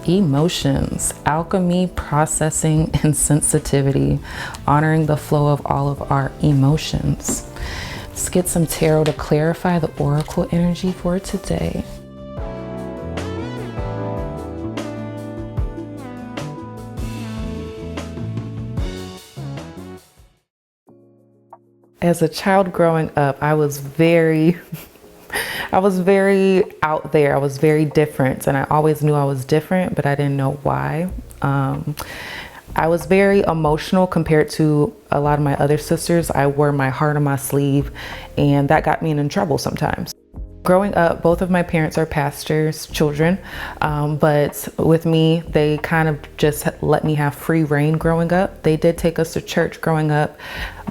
Emotions, alchemy, processing, and sensitivity, honoring the flow of all of our emotions. Let's get some tarot to clarify the oracle energy for today. As a child growing up, I was very out there. I was very different, and I always knew I was different, but I didn't know why. I was very emotional compared to a lot of my other sisters. I wore my heart on my sleeve, and that got me in trouble sometimes. Growing up, both of my parents are pastors' children, but with me, they kind of just let me have free reign growing up. They did take us to church growing up,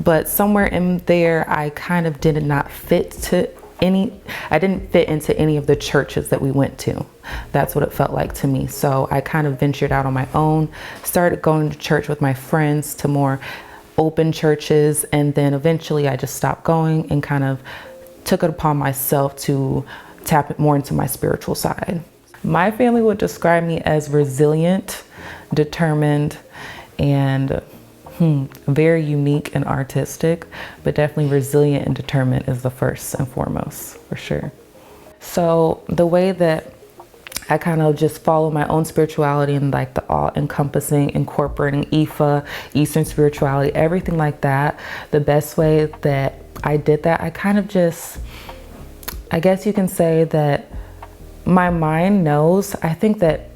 but somewhere in there, I kind of did not fit to I didn't fit into any of the churches that we went to. That's what it felt like to me. So I kind of ventured out on my own, started going to church with my friends to more open churches, and then eventually I just stopped going and kind of took it upon myself to tap more into my spiritual side. My family would describe me as resilient, determined, and very unique and artistic, but definitely resilient and determined is the first and foremost, for sure. So the way that I kind of just follow my own spirituality and like the all-encompassing, incorporating Ifa, Eastern spirituality, everything like that, the best way that I did that, I kind of just, I guess you can say that my mind knows. I think that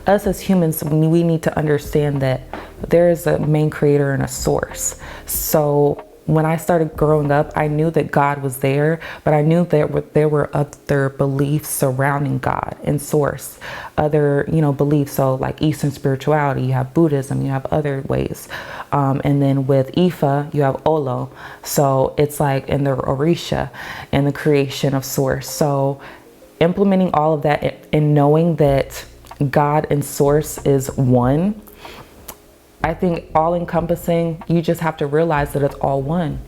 us as humans, we need to understand that there is a main creator and a source. So when I started growing up, I knew that God was there, but I knew that there were other beliefs surrounding God and source, other, beliefs. So like Eastern spirituality, you have Buddhism, you have other ways. And then with Ifa, you have Olo. So it's like in the Orisha and the creation of source. So implementing all of that and knowing that God and source is one, I think all encompassing, you just have to realize that it's all one.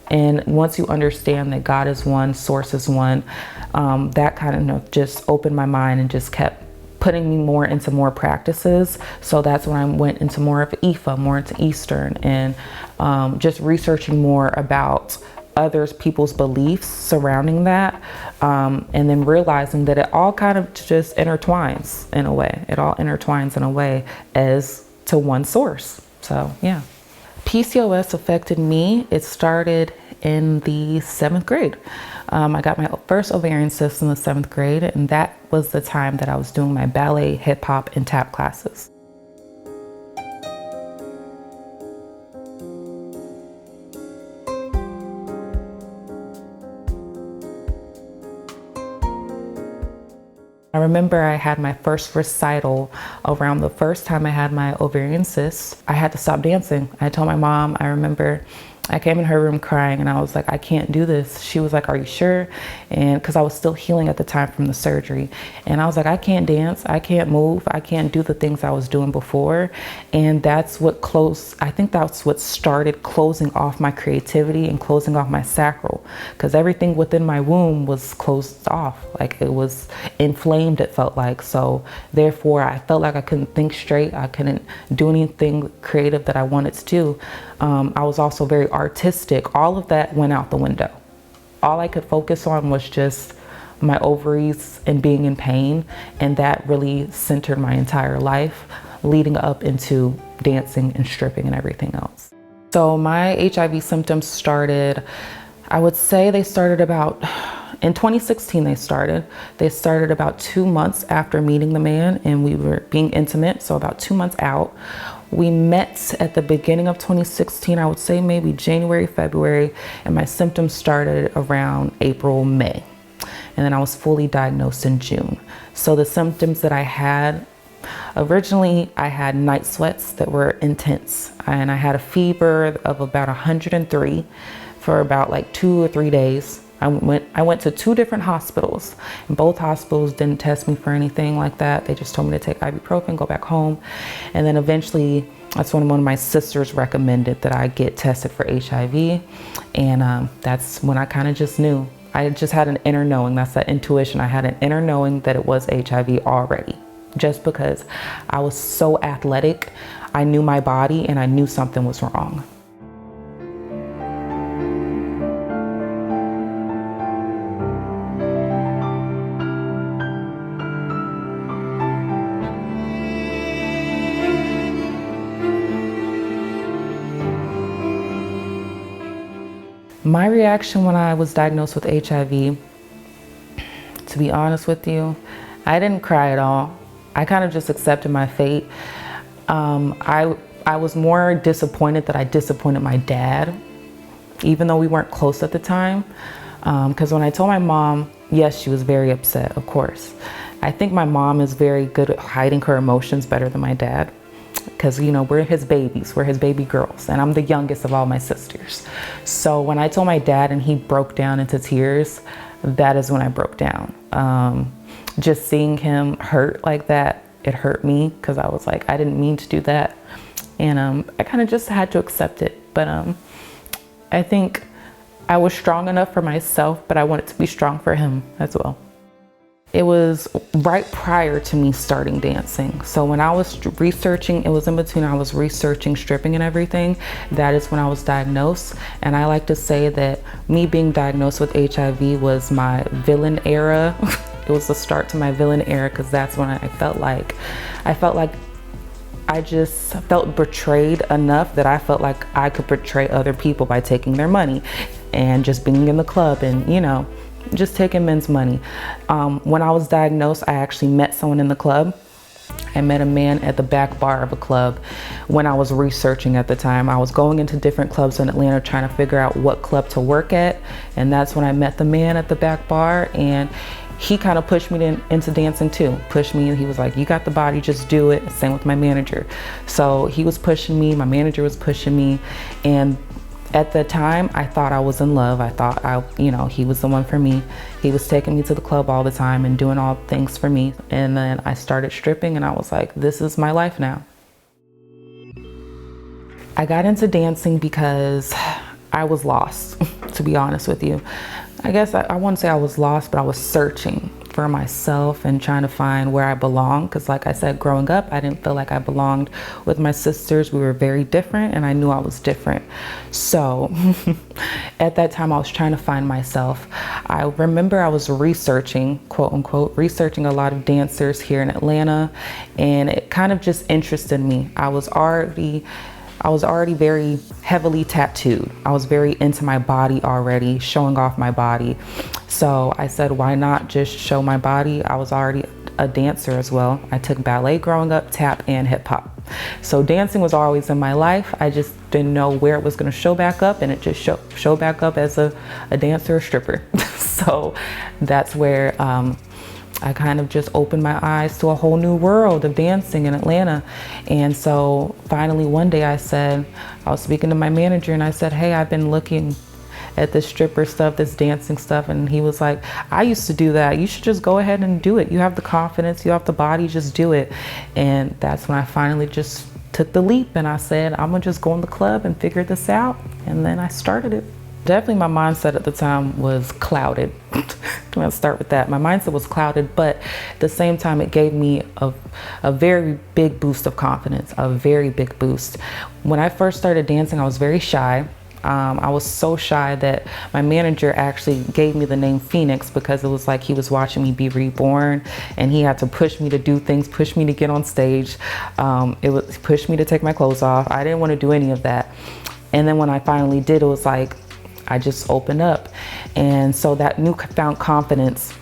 And once you understand that God is one, source is one, that kind of just opened my mind and just kept putting me more into more practices. So that's when I went into more of Ifa, more into Eastern, and just researching more about people's beliefs surrounding that, and then realizing that it all kind of just intertwines in a way. It all intertwines in a way as to one source. So yeah. PCOS affected me. It started in the 7th grade. I got my first ovarian cyst in the 7th grade, and that was the time that I was doing my ballet, hip hop, and tap classes. I remember I had my first recital around the first time I had my ovarian cyst. I had to stop dancing. I told my mom, I remember I came in her room crying and I was like, I can't do this. She was like, are you sure? And because I was still healing at the time from the surgery. And I was like, I can't dance. I can't move. I can't do the things I was doing before. And that's what I think that's what started closing off my creativity and closing off my sacral, because everything within my womb was closed off. Like it was inflamed, it felt like. So therefore I felt like I couldn't think straight. I couldn't do anything creative that I wanted to do. I was also very artistic. All of that went out the window. All I could focus on was just my ovaries and being in pain. And that really centered my entire life leading up into dancing and stripping and everything else. So my HIV symptoms started, I would say they started in 2016 they started about 2 months after meeting the man, and we were being intimate. So about 2 months out. We met at the beginning of 2016, I would say maybe January, February, and my symptoms started around April, May. And then I was fully diagnosed in June. So the symptoms that I had, originally I had night sweats that were intense, and I had a fever of about 103 for about like 2 or 3 days. I went to 2 different hospitals, and both hospitals didn't test me for anything like that. They just told me to take ibuprofen, go back home. And then eventually, that's when one of my sisters recommended that I get tested for HIV. And that's when I kind of just knew. I just had an inner knowing. That's that intuition. I had an inner knowing that it was HIV already. just because I was so athletic. I knew my body and I knew something was wrong. My reaction when I was diagnosed with HIV, to be honest with you, I didn't cry at all. I kind of just accepted my fate. I was more disappointed that I disappointed my dad, even though we weren't close at the time. Because when I told my mom, yes, she was very upset, of course. I think my mom is very good at hiding her emotions better than my dad. Because, you know, we're his babies, we're his baby girls, and I'm the youngest of all my sisters. So when I told my dad and he broke down into tears, that is when I broke down. Just seeing him hurt like that, it hurt me, because I was like, I didn't mean to do that. And I kind of just had to accept it. But I think I was strong enough for myself, but I wanted to be strong for him as well. It was right prior to me starting dancing. So when I was researching, it was in between I was researching stripping and everything. That is when I was diagnosed. And I like to say that me being diagnosed with HIV was my villain era. It was the start to my villain era, because that's when I felt like I just felt betrayed enough that I felt like I could betray other people by taking their money and just being in the club and, you know, just taking men's money. When I was diagnosed, I actually met someone in the club. I met a man at the back bar of a club when I was researching at the time. I was going into different clubs in Atlanta trying to figure out what club to work at. And that's when I met the man at the back bar, and he kind of pushed me into dancing too. Pushed me, and he was like, you got the body, just do it. Same with my manager. So he was pushing me, my manager was pushing me, and at the time, I thought I was in love. I thought he was the one for me. He was taking me to the club all the time and doing all things for me. And then I started stripping, and I was like, this is my life now. I got into dancing because I was lost, to be honest with you. I guess I wouldn't say I was lost, but I was searching for myself and trying to find where I belong. Because like I said, growing up, I didn't feel like I belonged with my sisters. We were very different, and I knew I was different. So at that time, I was trying to find myself. I remember I was researching, quote unquote, researching a lot of dancers here in Atlanta, and it kind of just interested me. I was already very heavily tattooed. I was very into my body already, showing off my body. So I said, why not just show my body? I was already a dancer as well. I took ballet growing up, tap, and hip hop. So dancing was always in my life. I just didn't know where it was gonna show back up, and it just showed back up as a dancer or stripper. So that's where I kind of just opened my eyes to a whole new world of dancing in Atlanta. And so finally one day I was speaking to my manager, and I said, hey, I've been looking at this stripper stuff, this dancing stuff. And he was like, I used to do that. You should just go ahead and do it. You have the confidence, you have the body, just do it. And that's when I finally just took the leap, and I said, I'm gonna just go in the club and figure this out. And then I started it. Definitely my mindset at the time was clouded. I'm gonna start with that. My mindset was clouded, but at the same time, it gave me a very big boost of confidence, a very big boost. When I first started dancing, I was very shy. I was so shy that my manager actually gave me the name Phoenix, because it was like he was watching me be reborn, and he had to push me to do things, push me to get on stage. It was push me to take my clothes off. I didn't want to do any of that. And then when I finally did, it was like, I just opened up. And so that newfound confidence,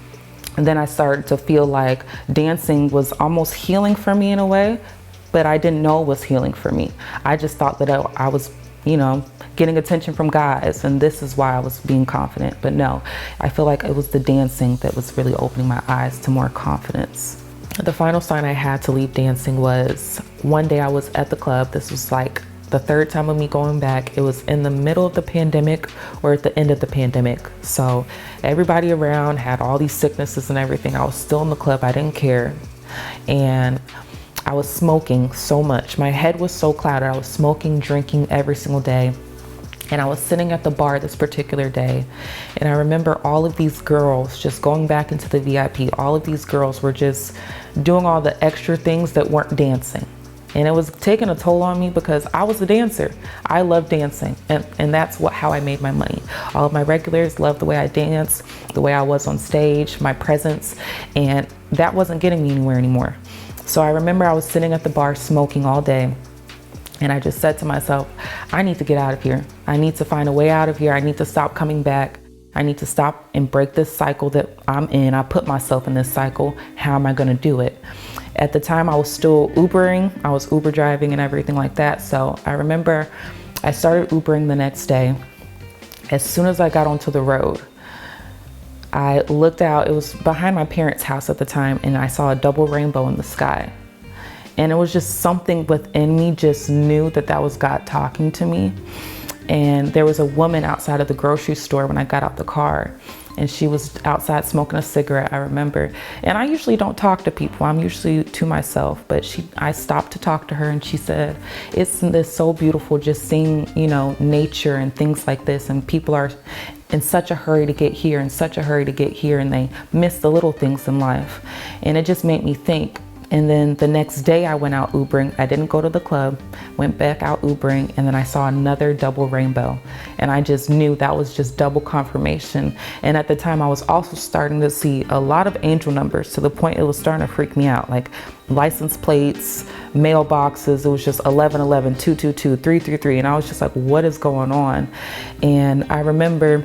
and then I started to feel like dancing was almost healing for me in a way, but I didn't know it was healing for me. I just thought that I was, getting attention from guys, and this is why I was being confident. But no, I feel like it was the dancing that was really opening my eyes to more confidence. The final sign I had to leave dancing was one day I was at the club. This was like the third time of me going back. It was in the middle of the pandemic, or at the end of the pandemic. So everybody around had all these sicknesses and everything. I was still in the club, I didn't care. And I was smoking so much. My head was so clouded. I was smoking, drinking every single day. And I was sitting at the bar this particular day, and I remember all of these girls just going back into the VIP. All of these girls were just doing all the extra things that weren't dancing. And it was taking a toll on me because I was a dancer. I love dancing, and that's how I made my money. All of my regulars loved the way I danced, the way I was on stage, my presence, and that wasn't getting me anywhere anymore. So I remember I was sitting at the bar smoking all day. And I just said to myself, I need to get out of here. I need to find a way out of here. I need to stop coming back. I need to stop and break this cycle that I'm in. I put myself in this cycle. How am I going to do it? At the time, I was still Ubering. I was Uber driving and everything like that. So I remember I started Ubering the next day. As soon as I got onto the road, I looked out. It was behind my parents' house at the time, and I saw a double rainbow in the sky. And it was just something within me just knew that that was God talking to me. And there was a woman outside of the grocery store when I got out the car, and she was outside smoking a cigarette, I remember. And I usually don't talk to people. I'm usually to myself, but I stopped to talk to her, and she said, isn't this so beautiful just seeing, nature and things like this, and people are in such a hurry to get here and such a hurry to get here, and they miss the little things in life. And it just made me think. And then the next day I went out Ubering. I didn't go to the club, went back out Ubering, and then I saw another double rainbow. And I just knew that was just double confirmation. And at the time I was also starting to see a lot of angel numbers, to the point it was starting to freak me out, like license plates, mailboxes. It was just 1111, 222, 333. And I was just like, what is going on? And I remember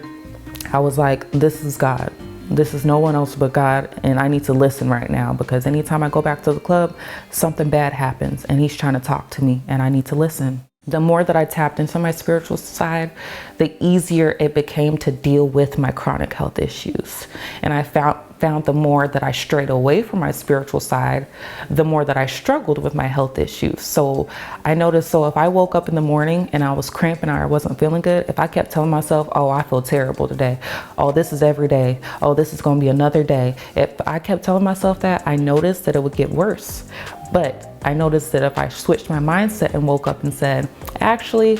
I was like, this is God. This is no one else but God, and I need to listen right now, because anytime I go back to the club, something bad happens, and he's trying to talk to me, and I need to listen. The more that I tapped into my spiritual side, the easier it became to deal with my chronic health issues. And I found the more that I strayed away from my spiritual side, the more that I struggled with my health issues. So I noticed, if I woke up in the morning and I was cramping or I wasn't feeling good, if I kept telling myself, oh, I feel terrible today. Oh, this is every day. Oh, this is going to be another day. If I kept telling myself that, I noticed that it would get worse. But I noticed that if I switched my mindset and woke up and said, actually,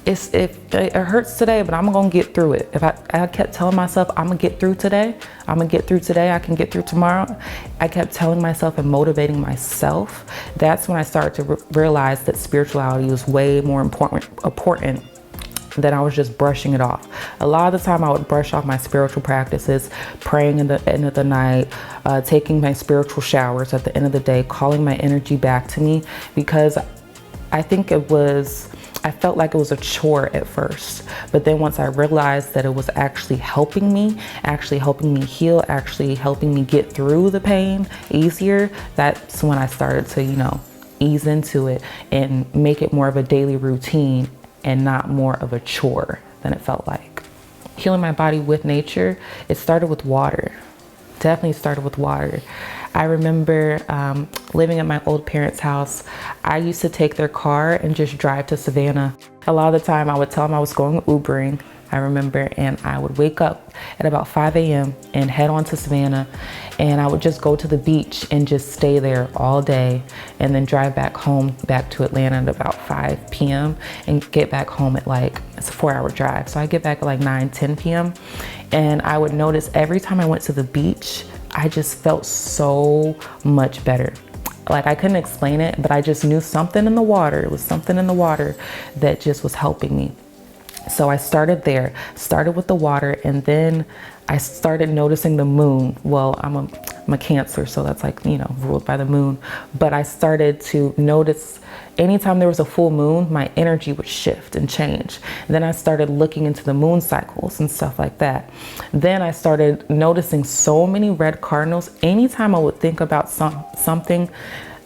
it hurts today, but I'm gonna get through it. If I kept telling myself, I'm gonna get through today, I can get through tomorrow. I kept telling myself and motivating myself. That's when I started to realize that spirituality was way more important than I was just brushing it off. A lot of the time I would brush off my spiritual practices, praying in the end of the night, taking my spiritual showers at the end of the day, calling my energy back to me, because I felt like it was a chore at first. But then once I realized that it was actually helping me heal, actually helping me get through the pain easier, that's when I started to, ease into it and make it more of a daily routine and not more of a chore than it felt like. Healing my body with nature, it started with water. Definitely started with water. I remember living at my old parents' house. I used to take their car and just drive to Savannah. A lot of the time I would tell them I was going Ubering, I remember, and I would wake up at about 5 a.m. and head on to Savannah, and I would just go to the beach and just stay there all day, and then drive back home, back to Atlanta at about 5 p.m. and get back home at it's a 4-hour drive. So I get back at 9, 10 p.m. And I would notice every time I went to the beach, I just felt so much better. I couldn't explain it, but I just knew something in the water. It was something in the water that just was helping me. So I started with the water, and then I started noticing the moon. Well, I'm a Cancer, so that's ruled by the moon. But I started to notice anytime there was a full moon, my energy would shift and change. And then I started looking into the moon cycles and stuff like that. Then I started noticing so many red cardinals. Anytime I would think about something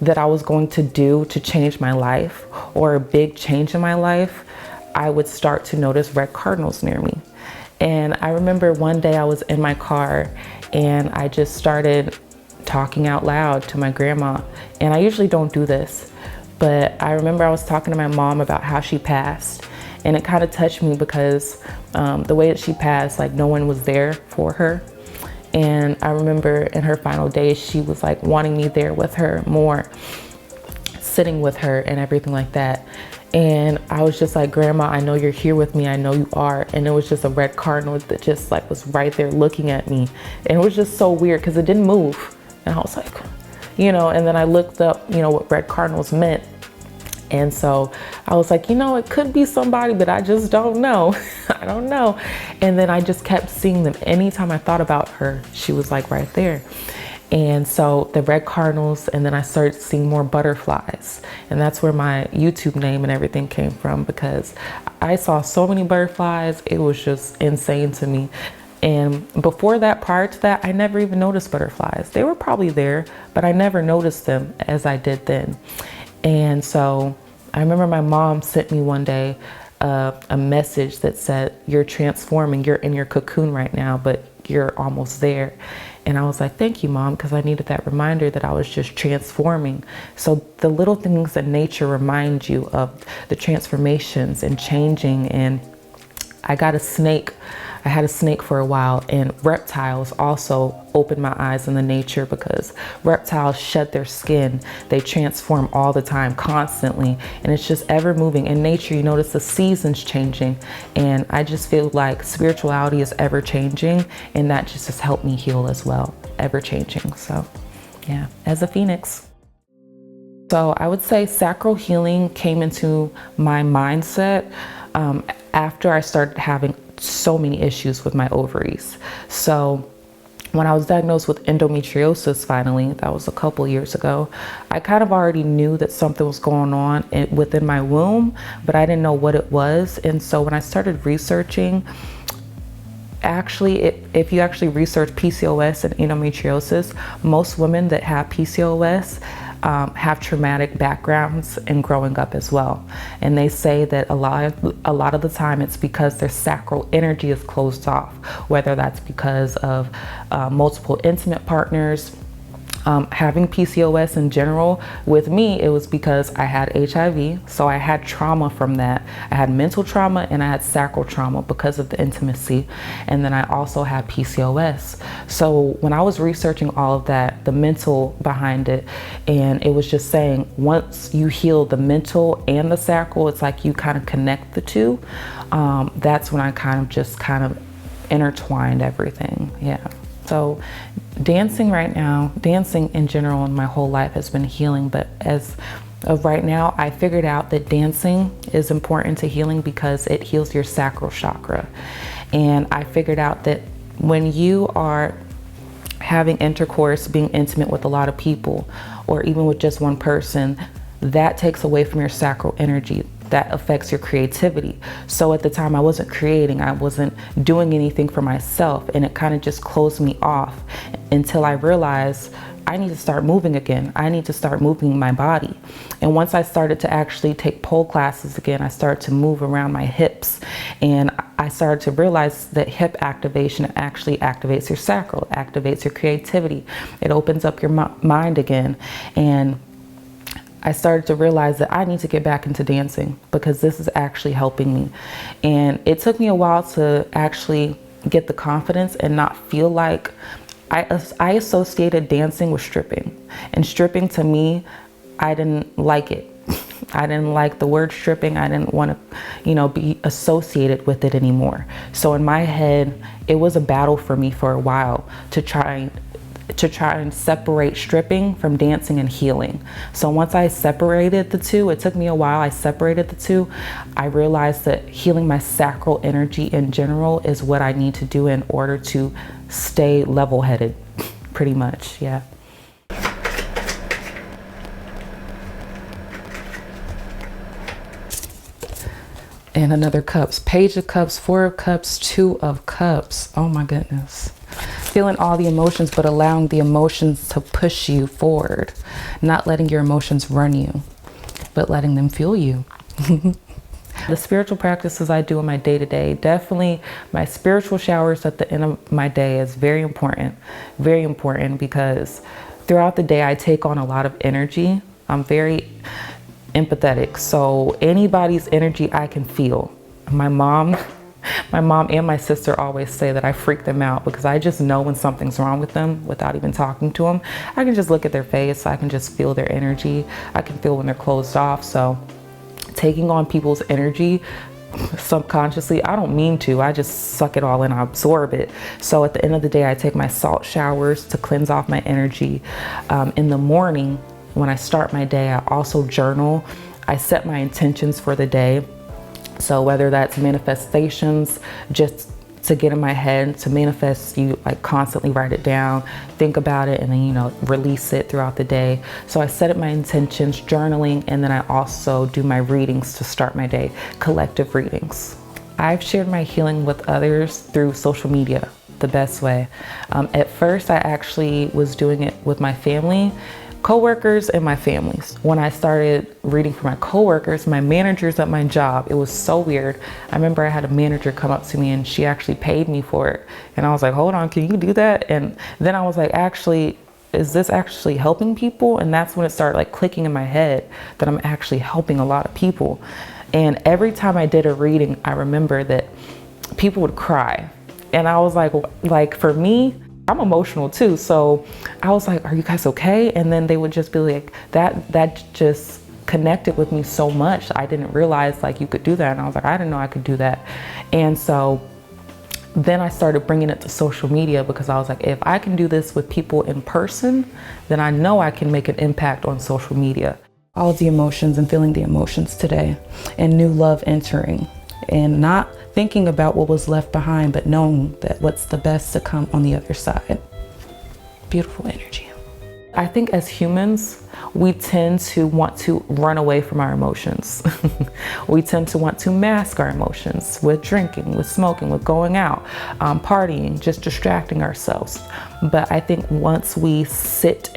that I was going to do to change my life, or a big change in my life, I would start to notice red cardinals near me. And I remember one day I was in my car and I just started talking out loud to my grandma. And I usually don't do this, but I remember I was talking to my mom about how she passed. And it kind of touched me because the way that she passed, no one was there for her. And I remember in her final days, she was wanting me there with her more, sitting with her and everything like that. And I was just like, Grandma, I know you're here with me. I know you are. And it was just a red cardinal that just like was right there looking at me. And it was just so weird because it didn't move. And I was like, you know, and then I looked up, you know, what red cardinals meant. And so I was like, you know, it could be somebody, but I just don't know. I don't know. And then I just kept seeing them. Anytime I thought about her, she was like right there. And so the red cardinals, and then I started seeing more butterflies. And that's where my YouTube name and everything came from, because I saw so many butterflies. It was just insane to me. And before that, prior to that, I never even noticed butterflies. They were probably there, but I never noticed them as I did then. And so I remember my mom sent me one day a message that said, you're transforming, you're in your cocoon right now, but you're almost there. And I was like, thank you, Mom, because I needed that reminder that I was just transforming. So the little things in nature remind you of the transformations and changing. And I got a snake. I had a snake for a while, and reptiles also opened my eyes in the nature, because reptiles shed their skin. They transform all the time, constantly, and it's just ever moving. In nature, you notice the seasons changing, and I just feel like spirituality is ever changing, and that just has helped me heal as well, ever changing. So yeah, as a phoenix. So I would say sacral healing came into my mindset after I started having so many issues with my ovaries. So when I was diagnosed with endometriosis, finally, that was a couple years ago, I kind of already knew that something was going on within my womb, but I didn't know what it was. And so when I started researching, actually, if you actually research PCOS and endometriosis, most women that have PCOS have traumatic backgrounds in growing up as well. And they say that a lot of the time it's because their sacral energy is closed off, whether that's because of multiple intimate partners, having PCOS in general. With me, it was because I had HIV, so I had trauma from that. I had mental trauma and I had sacral trauma because of the intimacy, and then I also had PCOS. So when I was researching all of that, the mental behind it, and it was just saying once you heal the mental and the sacral, it's like you kind of connect the two. That's when I kind of intertwined everything. Yeah. So dancing right now, dancing in general in my whole life has been healing, but as of right now, I figured out that dancing is important to healing because it heals your sacral chakra. And I figured out that when you are having intercourse, being intimate with a lot of people, or even with just one person, that takes away from your sacral energy. That affects your creativity. So at the time I wasn't creating, I wasn't doing anything for myself, and it kind of just closed me off until I realized I need to start moving again. I need to start moving my body. And once I started to actually take pole classes again, I started to move around my hips, and I started to realize that hip activation actually activates your sacral, activates your creativity. It opens up your mind again. And I started to realize that I need to get back into dancing because this is actually helping me. And it took me a while to actually get the confidence and not feel like I associated dancing with stripping. And stripping to me, I didn't like it. I didn't like the word stripping. I didn't want to, be associated with it anymore. So in my head, it was a battle for me for a while to try and separate stripping from dancing and healing. So once I separated the two, it took me a while, I separated the two, I realized that healing my sacral energy in general is what I need to do in order to stay level-headed, pretty much, yeah. And another cups, Page of Cups, Four of Cups, Two of Cups. Oh my goodness. Feeling all the emotions, but allowing the emotions to push you forward. Not letting your emotions run you, but letting them fuel you. The spiritual practices I do in my day-to-day, definitely my spiritual showers at the end of my day is very important because throughout the day I take on a lot of energy. I'm very empathetic, so anybody's energy I can feel. My mom and my sister always say that I freak them out because I just know when something's wrong with them without even talking to them. I can just look at their face, I can just feel their energy, I can feel when they're closed off. So taking on people's energy subconsciously. I don't mean to, I just suck it all in, I absorb it. So at the end of the day, I take my salt showers to cleanse off my energy. In the morning, when I start my day, I also journal. I set my intentions for the day. So whether that's manifestations, just to get in my head, to manifest, you like constantly write it down, think about it, and then, you know, release it throughout the day. So I set up my intentions, journaling, and then I also do my readings to start my day, collective readings. I've shared my healing with others through social media, the best way. At first, I actually was doing it with my family, coworkers, and my families. When I started reading for my coworkers, my managers at my job, it was so weird. I remember I had a manager come up to me and she actually paid me for it. And I was like, hold on, can you do that? And then I was like, actually, is this actually helping people? And that's when it started like clicking in my head that I'm actually helping a lot of people. And every time I did a reading, I remember that people would cry. And I was like for me, I'm emotional too. So I was like, are you guys okay? And then they would just be like, that just connected with me so much. I didn't realize like you could do that. And I was like, I didn't know I could do that. And so then I started bringing it to social media because I was like, if I can do this with people in person, then I know I can make an impact on social media. All of the emotions and feeling the emotions today, and new love entering, and not thinking about what was left behind, but knowing that what's the best to come on the other side. Beautiful energy. I think as humans, we tend to want to run away from our emotions. We tend to want to mask our emotions with drinking, with smoking, with going out, partying, just distracting ourselves. But I think once we sit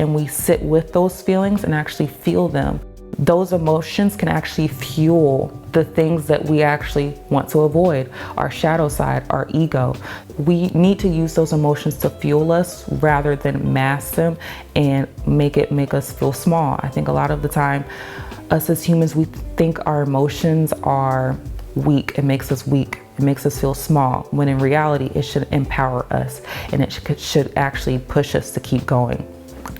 with those feelings and actually feel them, those emotions can actually fuel the things that we actually want to avoid, our shadow side, our ego. We need to use those emotions to fuel us rather than mask them and make us feel small. I think a lot of the time, us as humans, we think our emotions are weak. It makes us weak. It makes us feel small, when in reality, it should empower us and it should actually push us to keep going.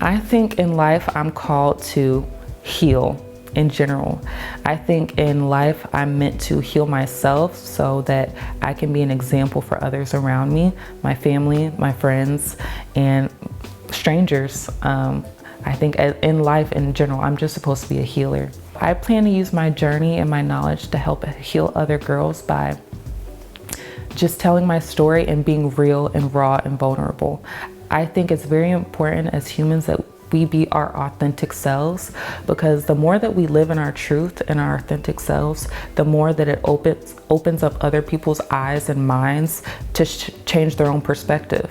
I think in life, I'm called to heal in general. I think in life I'm meant to heal myself so that I can be an example for others around me, my family, my friends, and strangers. I think in life in general, I'm just supposed to be a healer. I plan to use my journey and my knowledge to help heal other girls by just telling my story and being real and raw and vulnerable. I think it's very important as humans that we be our authentic selves, because the more that we live in our truth and our authentic selves, the more that it opens up other people's eyes and minds to change their own perspective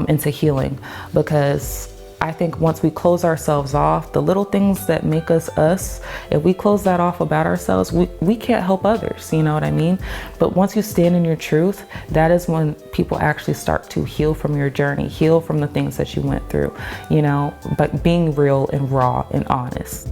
into healing. Because I think once we close ourselves off, the little things that make us us, if we close that off about ourselves, we can't help others, you know what I mean? But once you stand in your truth, that is when people actually start to heal from your journey, heal from the things that you went through, you know, but being real and raw and honest.